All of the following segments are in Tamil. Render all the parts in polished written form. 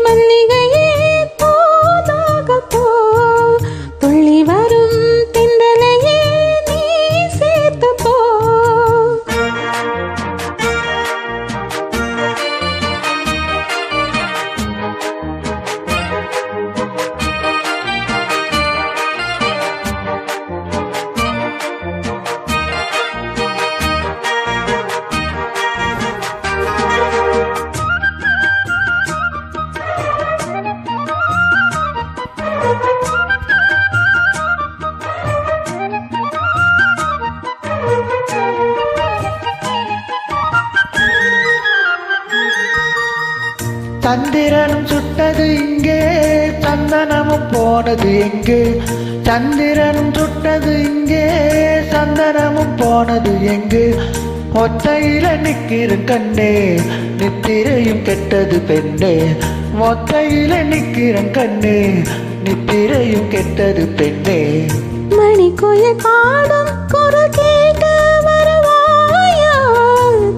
மல்லிகையே தூதாக போ துள்ளி வரும் தென்றலையே நீ சேர்த்து போ. சந்திரனும் சுட்டது இங்கே சந்தனமும் போனது எங்கே சந்திரனும் சுட்டது இங்கே சந்தனமும் போனது எங்கே ஒத்தையில நிக்கிற கண்ணே நித்திரையும் கெட்டது பெண்ணே ஒத்தையில நிக்கிற கண்ணே நித்திரையும் கெட்டது பெண்ணே. மணிக்குயில் பாடும் குரல் கேட்டு வருவாயா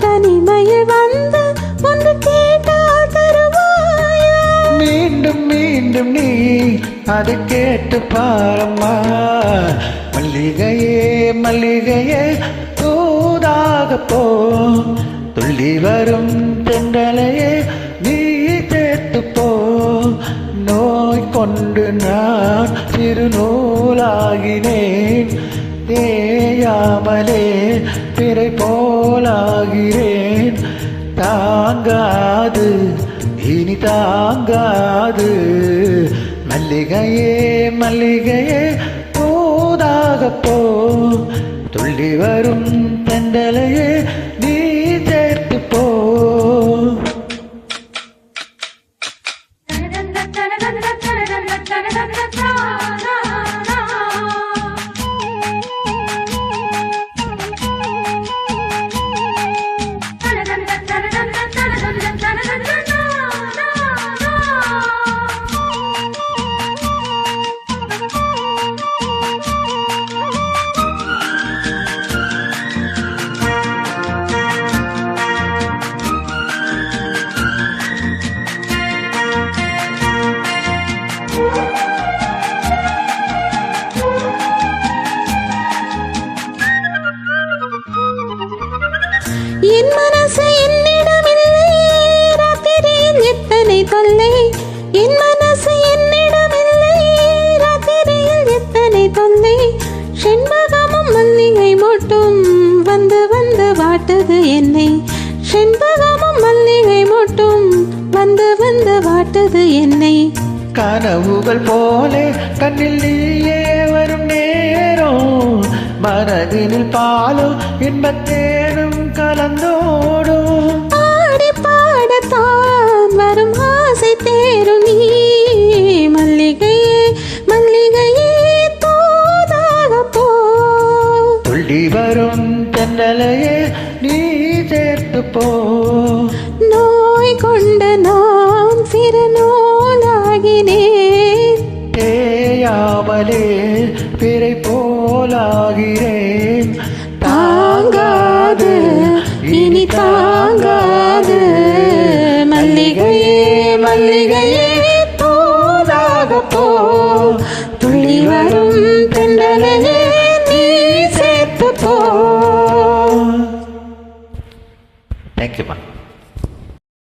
தனிமையில் வந்து ஒன்று கேட்டால் தருவாயா. மீண்டும் மீண்டும் நீ அது கேட்டு பாரம்மா மல்லிகையே மல்லிகையே தூதாக போ துள்ளி வரும் தென்றலையே நீ சேர்த்து போ. நோய் கொண்டு நான் திருநூலாகினேன் தேயாமலே பிறை போலாகிறேன். தாங்காது இனி தாங்காது மல்லிகையே மல்லிகையே தூதாக போ துள்ளி வரும் தென்றலையே நீ சேர்த்து போ. என் மனசு என்னிடமில்லை ராத்திரியில் எத்தனை தொல்லை என் மனசு என்னிடமில்லை ராத்திரியில் எத்தனை தொல்லை. செண்பகமும் மல்லிகை மொட்டும் வந்து வந்து வாட்டுது என்னை செண்பகமும் மல்லிகை மொட்டும் வந்து வந்து வாட்டுது என்னை. கனவுகள் போலே கண்ணில் நீயே வரும் நேரம் மனதினில் பாலும் இன்பத்தேனும் கலந்தோடும். ஆடி பாடத்தான் வரும் ஆசை தேரும் நீ மல்லிகையே மல்லிகையே தூதாக போ துள்ளி வரும் தென்றலையே நீ சேர்த்து போ. நோய் கொண்ட நான் சிறு நூலாகினேன் தேயாமலே பிறை போலாகிறேன். தாங்காது இனி தாங்காது மல்லிகையே மல்லிகையே தூதாக போ துள்ளி வரும் தென்றலையே நீ சேர்த்து போ. தேங்க்யூம்மா.